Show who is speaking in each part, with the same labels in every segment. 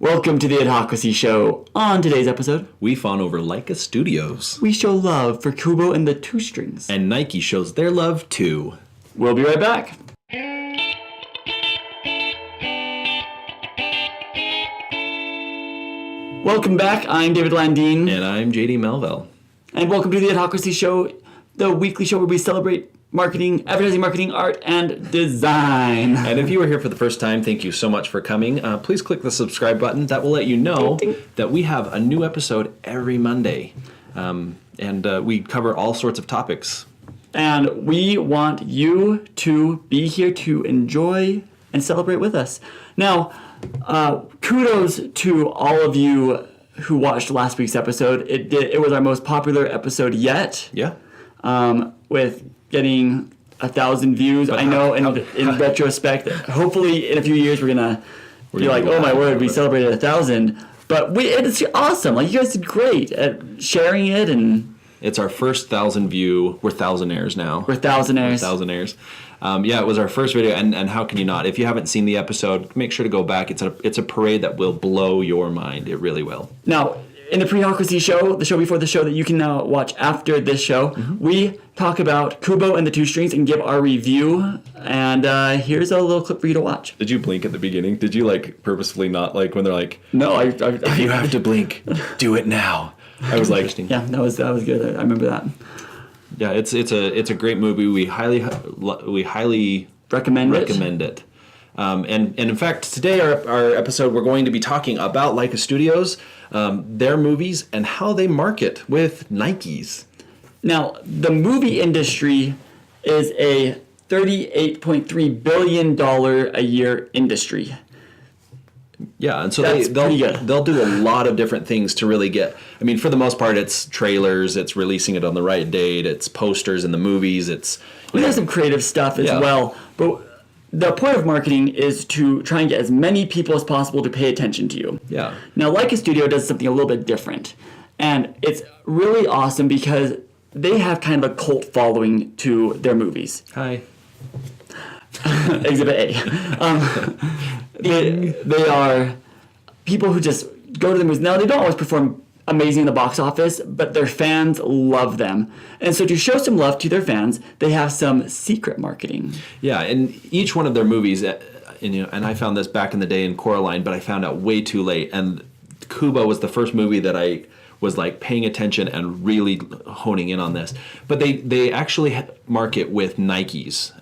Speaker 1: Welcome to the Adhocracy Show. On today's episode,
Speaker 2: we fawn over Laika Studios.
Speaker 1: We show love for Kubo and the Two Strings.
Speaker 2: And Nike shows their love too.
Speaker 1: We'll be right back. Welcome back. I'm David Landeen.
Speaker 2: And I'm JD Melville.
Speaker 1: And welcome to the Adhocracy Show, the weekly show where we celebrate marketing, advertising, marketing, art, and design.
Speaker 2: And if you are here for the first time, thank you so much for coming. Please click the subscribe button. That will let you know that we have a new episode every Monday. And we cover all sorts of topics.
Speaker 1: And we want you to be here to enjoy and celebrate with us. Now, kudos to all of you who watched last week's episode. It was our most popular episode yet.
Speaker 2: Yeah.
Speaker 1: With getting 1,000 views. But I know in retrospect, hopefully in a few years we're gonna be like, oh my word, we celebrated 1,000. But it's awesome. Like, you guys did great at sharing it, and
Speaker 2: it's our first 1,000 view. We're thousandaires now.
Speaker 1: We're thousandaires.
Speaker 2: Yeah, it was our first video, and how can you not? If you haven't seen the episode, make sure to go back. It's a parade that will blow your mind. It really will.
Speaker 1: Now, in the Adhocracy Show, the show before the show that you can now watch after this show, we talk about Kubo and the Two Strings and give our review. And here's a little clip for you to watch.
Speaker 2: Did you blink at the beginning? Did you purposefully not when they're like,
Speaker 1: no,
Speaker 2: if you have to blink, do it now. I was like,
Speaker 1: yeah, that was good. I remember that.
Speaker 2: Yeah, it's a great movie. We highly recommend it. And in fact, today our episode, we're going to be talking about Laika Studios, their movies, and how they market with Nikes.
Speaker 1: Now, the movie industry is a $38.3 billion a year industry.
Speaker 2: Yeah, and so they'll do a lot of different things to really get. I mean, for the most part, it's trailers, it's releasing it on the right date, it's posters in the movies,
Speaker 1: there's some creative stuff as well, but the point of marketing is to try and get as many people as possible to pay attention to you.
Speaker 2: Yeah.
Speaker 1: Now, Laika Studio does something a little bit different, and it's really awesome because they have kind of a cult following to their movies.
Speaker 2: Hi.
Speaker 1: Exhibit A. They are people who just go to the movies. Now, they don't always perform amazing in the box office, but their fans love them. And so to show some love to their fans, they have some secret marketing.
Speaker 2: Yeah, and each one of their movies, and I found this back in the day in Coraline, but I found out way too late. And Kubo was the first movie that I was paying attention and really honing in on this. But they actually market with Nikes.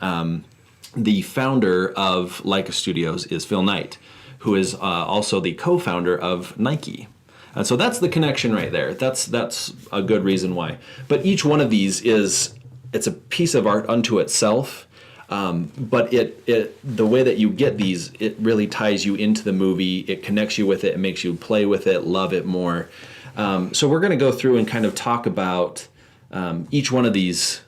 Speaker 2: The founder of Laika Studios is Phil Knight, who is also the co-founder of Nike. And so that's the connection right there. That's a good reason why. But each one of these it's a piece of art unto itself. But the way that you get these, it really ties you into the movie. It connects you with it. It makes you play with it, love it more. So we're going to go through and kind of talk about each one of these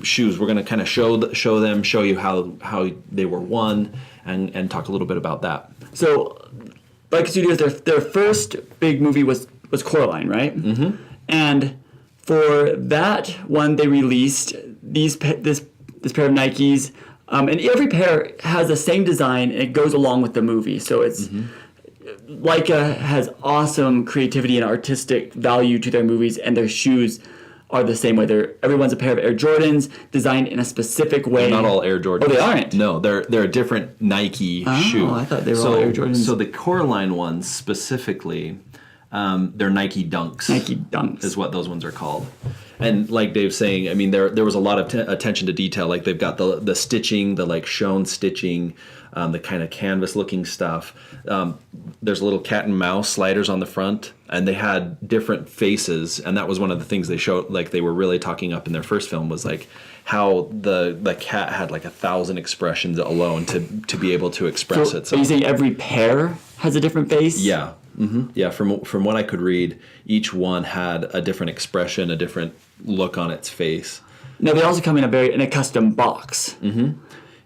Speaker 2: shoes. We're going to kind of show you how they were won, and talk a little bit about that. So, Laika Studios,
Speaker 1: their first big movie was Coraline, right?
Speaker 2: Mm-hmm.
Speaker 1: And for that one, they released this pair of Nikes, and every pair has the same design, and it goes along with the movie. So it's Laika has awesome creativity and artistic value to their movies, and their shoes are the same way. Everyone's a pair of Air Jordans designed in a specific way.
Speaker 2: They're not all Air Jordans.
Speaker 1: Oh, they aren't?
Speaker 2: No, they're a different Nike shoe.
Speaker 1: Oh, I thought they were all Air Jordans.
Speaker 2: So the Coraline ones specifically, they're Nike Dunks.
Speaker 1: Nike Dunks
Speaker 2: is what those ones are called. And like Dave's saying, I mean, there was a lot of attention to detail. They've got the stitching, the shown stitching, the kind of canvas looking stuff. There's little cat and mouse sliders on the front, and they had different faces, and that was one of the things they showed. They were really talking up in their first film was how the cat had 1,000 expressions alone to be able to express it. So
Speaker 1: are you saying every pair has a different face?
Speaker 2: Yeah. Mm-hmm. Yeah, from what I could read, each one had a different expression, a different look on its face.
Speaker 1: Now, they also come in a custom box.
Speaker 2: Mm-hmm.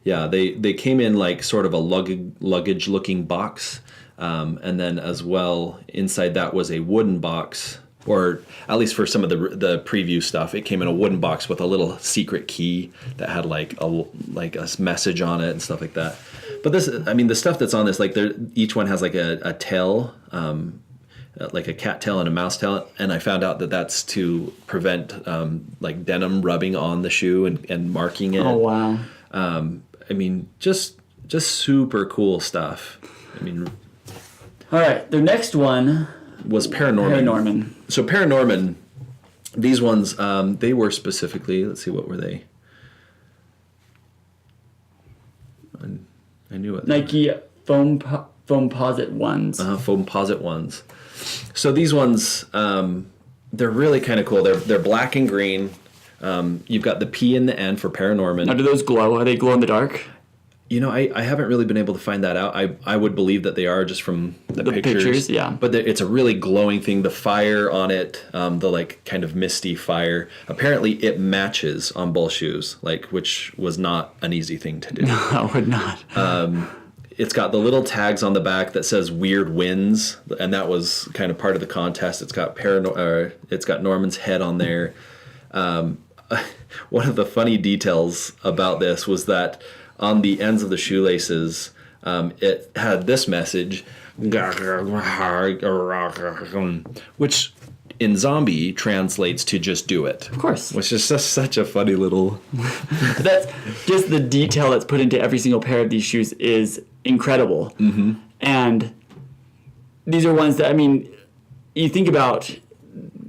Speaker 2: Yeah, they came in sort of a luggage-looking box, and then as well, inside that was a wooden box, or at least for some of the preview stuff, it came in a wooden box with a little secret key that had a message on it and stuff like that. But the stuff that's on this, each one has a tail like a cat tail and a mouse tail, and I found out that that's to prevent like denim rubbing on the shoe and marking it.
Speaker 1: Oh wow!
Speaker 2: I mean, just super cool stuff. I mean,
Speaker 1: all right, the next one
Speaker 2: was Paranorman.
Speaker 1: Paranorman.
Speaker 2: So Paranorman, these ones they were specifically. Let's see, what were they? I knew it.
Speaker 1: Nike Foamposite ones.
Speaker 2: Foamposite ones. So these ones, they're really kind of cool. They're black and green. You've got the P in the end for Paranorman.
Speaker 1: Now, do those glow? Are they glow in the dark?
Speaker 2: You know, I haven't really been able to find that out. I would believe that they are just from the pictures.
Speaker 1: Yeah.
Speaker 2: But it's a really glowing thing. The fire on it, the like kind of misty fire. Apparently, it matches on both shoes, which was not an easy thing to do.
Speaker 1: No, I would not.
Speaker 2: It's got the little tags on the back that says "Weird Winds," and that was kind of part of the contest. It's got it's got Norman's head on there. One of the funny details about this was that on the ends of the shoelaces, it had this message, which in zombie translates to "just do it."
Speaker 1: Of course.
Speaker 2: Which is just such a funny little...
Speaker 1: That's just the detail that's put into every single pair of these shoes is incredible. Mm-hmm. And these are ones that, I mean, you think about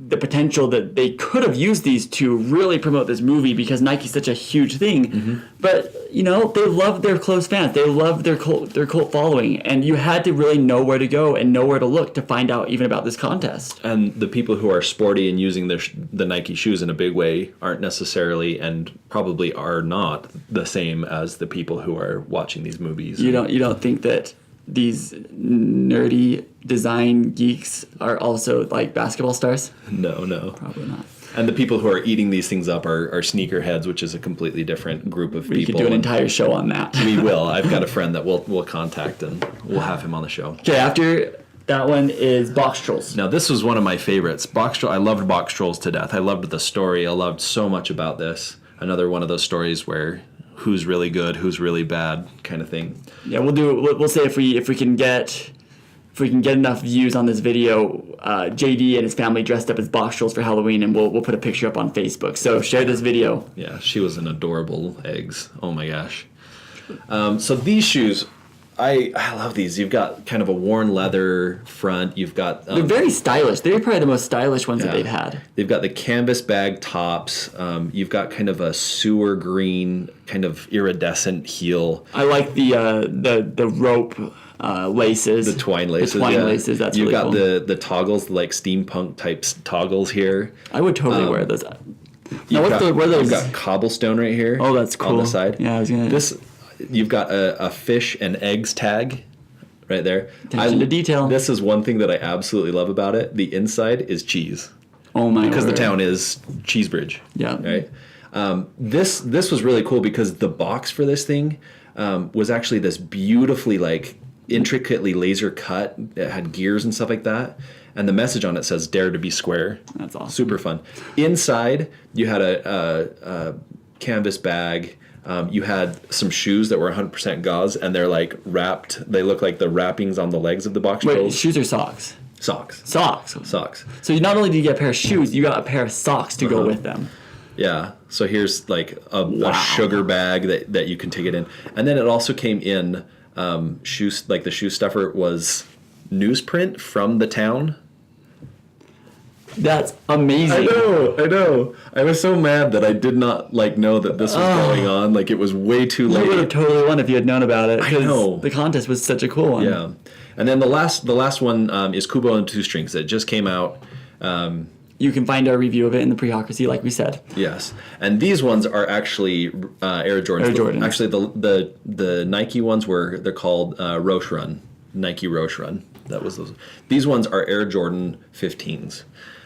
Speaker 1: the potential that they could have used these to really promote this movie because Nike's such a huge thing. Mm-hmm. But, you know, they love their close fans. They love their cult following. And you had to really know where to go and know where to look to find out even about this contest.
Speaker 2: And the people who are sporty and using the Nike shoes in a big way aren't necessarily and probably are not the same as the people who are watching these movies.
Speaker 1: You don't think that these nerdy design geeks are also like basketball stars?
Speaker 2: No.
Speaker 1: Probably not.
Speaker 2: And the people who are eating these things up are sneakerheads, which is a completely different group of people.
Speaker 1: We could do an entire show on that.
Speaker 2: We will. I've got a friend that we'll contact and we'll have him on the show.
Speaker 1: Okay, after that one is Box Trolls.
Speaker 2: Now this was one of my favorites. I loved Box Trolls to death. I loved the story. I loved so much about this. Another one of those stories where who's really good, who's really bad kind of thing.
Speaker 1: Yeah, we'll say if we can get enough views on this video, JD and his family dressed up as Box Trolls for Halloween, and we'll put a picture up on Facebook. So share this video.
Speaker 2: Yeah, she was an adorable eggs. Oh my gosh. So these shoes, I love these. You've got kind of a worn leather front. You've got...
Speaker 1: they're very stylish. They're probably the most stylish ones that they've had.
Speaker 2: They've got the canvas bag tops. You've got kind of a sewer green, kind of iridescent heel.
Speaker 1: I like the rope laces.
Speaker 2: The twine laces.
Speaker 1: Laces, that's
Speaker 2: You've
Speaker 1: really
Speaker 2: got
Speaker 1: cool.
Speaker 2: the toggles, like steampunk types toggles here.
Speaker 1: I would totally wear those.
Speaker 2: You've got cobblestone right here.
Speaker 1: Oh, that's cool.
Speaker 2: On the side.
Speaker 1: Yeah, I was gonna...
Speaker 2: You've got a fish and eggs tag right there.
Speaker 1: Attention to detail.
Speaker 2: This is one thing that I absolutely love about it. The inside is cheese.
Speaker 1: Oh my!
Speaker 2: Because the town is Cheesebridge.
Speaker 1: Yeah.
Speaker 2: Right. This was really cool because the box for this thing was actually this beautifully intricately laser cut. It had gears and stuff like that. And the message on it says "Dare to be square."
Speaker 1: That's awesome.
Speaker 2: Super fun. Inside, you had a canvas bag. You had some shoes that were 100% gauze, and they're wrapped. They look like the wrappings on the legs of the Box Trolls.
Speaker 1: Wait, shoes or socks?
Speaker 2: Socks.
Speaker 1: Socks. So you not only did you get a pair of shoes, you got a pair of socks to go with them.
Speaker 2: Yeah. So here's a sugar bag that you can take it in, and then it also came in shoes. The shoe stuffer was newsprint from the town.
Speaker 1: That's amazing.
Speaker 2: I know. I was so mad that I did not know that this was going on. It was way too late.
Speaker 1: You would have totally won if you had known about it.
Speaker 2: I know.
Speaker 1: The contest was such a cool one.
Speaker 2: Yeah. And then the last one is Kubo and Two Strings that just came out.
Speaker 1: You can find our review of it in the Prehocracy, like we said.
Speaker 2: Yes. And these ones are actually Air Jordans.
Speaker 1: Air Jordans.
Speaker 2: Actually, the Nike ones they're called Roche Run. Nike Roche Run. That was those. These ones are Air Jordan 15s.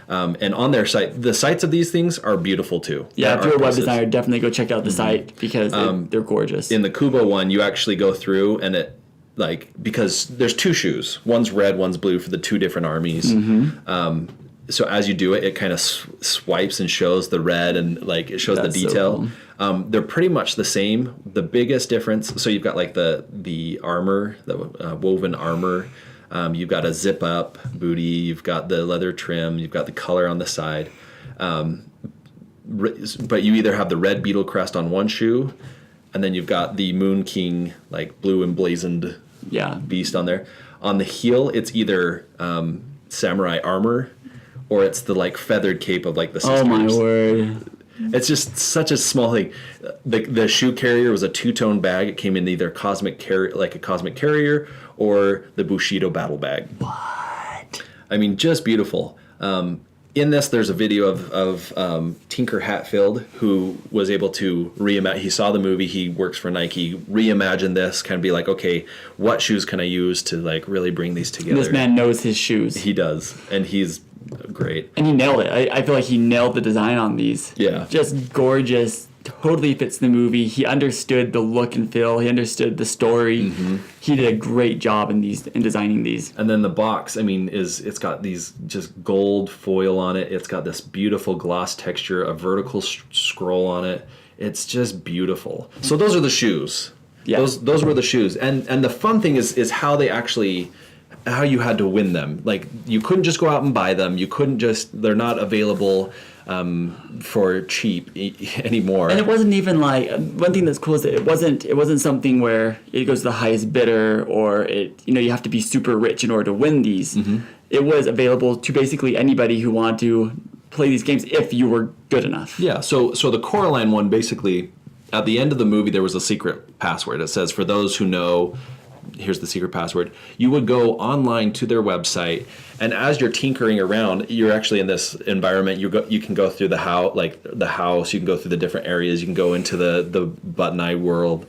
Speaker 2: And on their site, the sites of these things are beautiful too.
Speaker 1: Yeah, if you're a web designer, definitely go check out the site because they're gorgeous.
Speaker 2: In the Kubo one, you actually go through and it because there's two shoes. One's red, one's blue for the two different armies. Mm-hmm. So as you do it, it kind of swipes and shows the red and it shows the detail. So cool. They're pretty much the same. The biggest difference, so you've got the armor, the woven armor. You've got a zip up booty. You've got the leather trim. You've got the color on the side. But you either have the red beetle crest on one shoe, and then you've got the Moon King like blue emblazoned beast on there. On the heel, it's either samurai armor, or it's the like feathered cape of like the sisters.
Speaker 1: Oh my word!
Speaker 2: It's just such a small thing. The shoe carrier was a two-tone bag. It came in either a cosmic carrier, or the Bushido battle bag.
Speaker 1: What?
Speaker 2: I mean, just beautiful. In this, there's a video of Tinker Hatfield, who was able to reimagine. He saw the movie. He works for Nike. Reimagined this, kind of be like, okay, what shoes can I use to like really bring these together?
Speaker 1: This man knows his shoes.
Speaker 2: He does, and he's great.
Speaker 1: And he nailed it. I feel like he nailed the design on these.
Speaker 2: Yeah,
Speaker 1: just gorgeous. Totally fits the movie. He understood the look and feel. He understood the story.
Speaker 2: Mm-hmm.
Speaker 1: He did a great job in designing these.
Speaker 2: And then the box, I mean, it's got these just gold foil on it. It's got this beautiful gloss texture, a vertical scroll on it. It's just beautiful. So those are the shoes. Yeah. Those were the shoes. And the fun thing is how they actually, how you had to win them. Like, you couldn't just go out and buy them. You couldn't just, they're not available for cheap anymore.
Speaker 1: And it wasn't even like, one thing that's cool is that it wasn't something where it goes to the highest bidder, or you have to be super rich in order to win these. Mm-hmm. It was available to basically anybody who wanted to play these games if you were good enough.
Speaker 2: Yeah, so the Coraline one, basically, at the end of the movie, there was a secret password. It says, for those who know, here's the secret password. You would go online to their website, and as you're tinkering around, you're actually in this environment. You can go through the house. You can go through the different areas. You can go into the Button Eye world.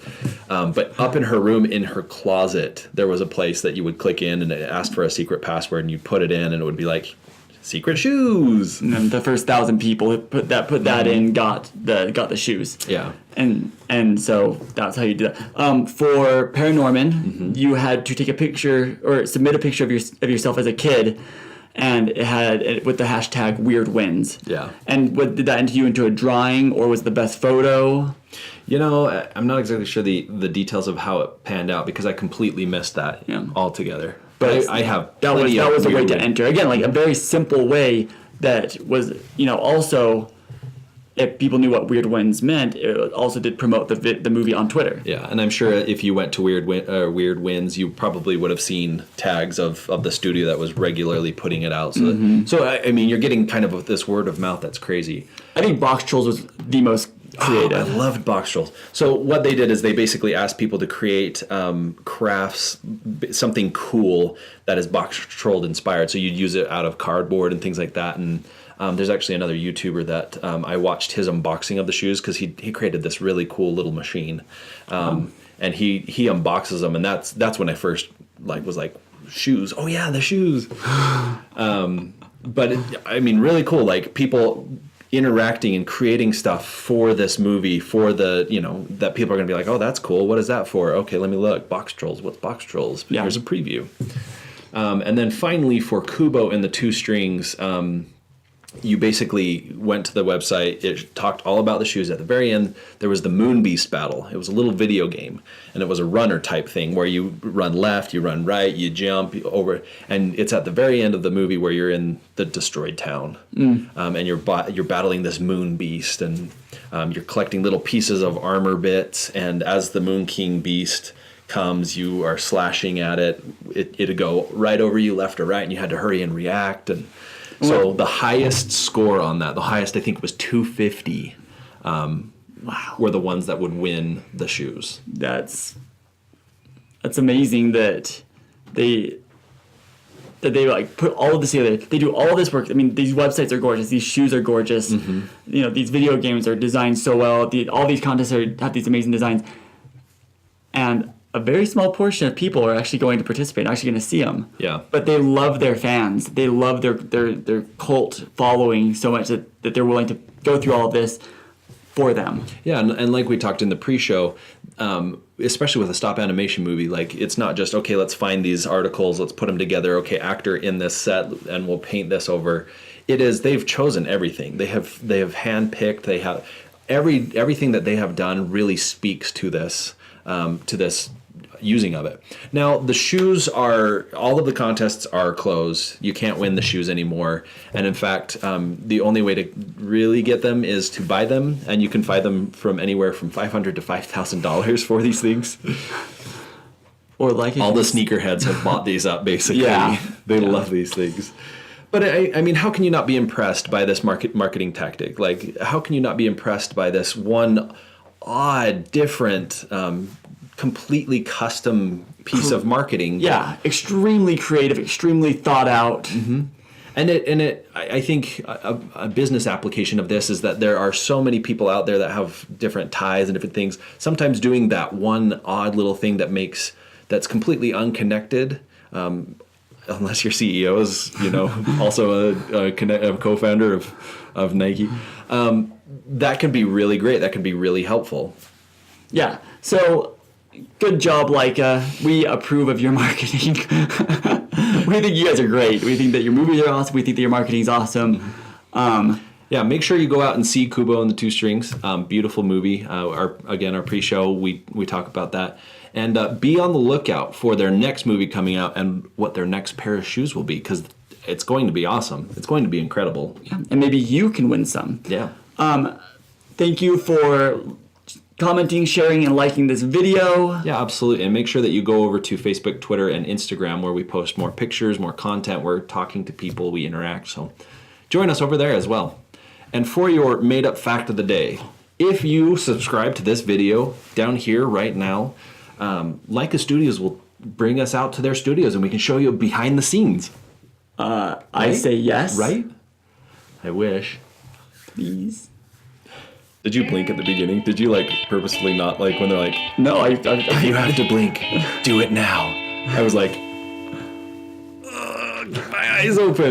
Speaker 2: But up in her room, in her closet, there was a place that you would click in, and it asked for a secret password, and you put it in, and it would be like, secret shoes.
Speaker 1: And then the first 1,000 people who put that in got the shoes.
Speaker 2: Yeah.
Speaker 1: And so that's how you do that. For Paranorman, mm-hmm. you had to take a picture or submit a picture of yourself as a kid, and it had with the hashtag Weird Wins.
Speaker 2: Yeah. And
Speaker 1: did that enter you into a drawing, or was the best photo?
Speaker 2: I'm not exactly sure the details of how it panned out, because I completely missed that altogether. But I have
Speaker 1: that was a way to enter. Again, like a very simple way that was, also, if people knew what Weird Wins meant, it also did promote the movie on Twitter.
Speaker 2: Yeah, and I'm sure if you went to Weird Wins, you probably would have seen tags of the studio that was regularly putting it out. So, mm-hmm. I mean, you're getting kind of this word of mouth that's crazy.
Speaker 1: I think Box Trolls was the most creative.
Speaker 2: I loved Box Trolls. So what they did is they basically asked people to create crafts, something cool that is Box Troll inspired. So you'd use it out of cardboard and things like that. And there's actually another YouTuber that I watched his unboxing of the shoes, because he created this really cool little machine, and he unboxes them, and that's when I first was like, shoes. Oh yeah, the shoes. But I mean, really cool. Like, people interacting and creating stuff for this movie, for the, that people are going to be like, oh, that's cool. What is that for? Okay, let me look. Box Trolls. What's Box Trolls? Yeah. Here's a preview. And then finally, for Kubo and the Two Strings, you basically went to the website. It talked all about the shoes. At the very end, there was the Moon Beast battle. It was a little video game, and it was a runner type thing where you run left, you run right, you jump over, and it's at the very end of the movie where you're in the destroyed town, and you're battling this Moon Beast, and you're collecting little pieces of armor bits, and as the Moon King Beast comes, you are slashing at it. It'd go right over you, left or right, and you had to hurry and react. And so the highest score on that, the highest I think was 250, were the ones that would win the shoes.
Speaker 1: That's amazing that they like put all of this together. They do all this work. I mean, these websites are gorgeous. These shoes are gorgeous. Mm-hmm. These video games are designed so well. All these contests have these amazing designs. And a very small portion of people are actually going to participate, actually going to see them.
Speaker 2: Yeah.
Speaker 1: But they love their fans. They love their cult following so much that they're willing to go through all of this for them.
Speaker 2: Yeah, and like we talked in the pre-show, especially with a stop animation movie, like, it's not just, okay, let's find these articles, let's put them together, okay, actor in this set, and we'll paint this over. It is, they've chosen everything. They have handpicked. They have everything that they have done really speaks to this using of it. Now, the shoes all of the contests are closed. You can't win the shoes anymore. And in fact, the only way to really get them is to buy them. And you can buy them from anywhere from $500 to $5,000 for these things.
Speaker 1: Or like
Speaker 2: all the sneakerheads have bought these up, basically.
Speaker 1: Yeah.
Speaker 2: They love these things. But I mean, how can you not be impressed by this marketing tactic? Like, how can you not be impressed by this one odd, different, completely custom piece of marketing?
Speaker 1: Yeah, extremely creative, extremely thought out.
Speaker 2: Mm-hmm. I think a business application of this is that there are so many people out there that have different ties and different things. Sometimes doing that one odd little thing that's completely unconnected. Unless your CEO is, also a co-founder of Nike, that can be really great. That can be really helpful.
Speaker 1: Yeah. So, good job, Laika. We approve of your marketing. We think you guys are great. We think that your movies are awesome. We think that your marketing is awesome.
Speaker 2: Yeah, make sure you go out and see Kubo and the Two Strings. Beautiful movie. Our pre-show, we talk about that. And be on the lookout for their next movie coming out and what their next pair of shoes will be, because it's going to be awesome. It's going to be incredible.
Speaker 1: Yeah. And maybe you can win some.
Speaker 2: Yeah.
Speaker 1: Thank you for commenting, sharing, and liking this video.
Speaker 2: Yeah, absolutely. And make sure that you go over to Facebook, Twitter, and Instagram, where we post more pictures, more content. We're talking to people. We interact. So join us over there as well. And for your made-up fact of the day, if you subscribe to this video down here right now, Laika Studios will bring us out to their studios and we can show you behind the scenes.
Speaker 1: Right? I say yes.
Speaker 2: Right? I wish.
Speaker 1: Please.
Speaker 2: Did you blink at the beginning? Did you purposefully not when they're like,
Speaker 1: no,
Speaker 2: if you have to blink, do it now. I was like, get my eyes open.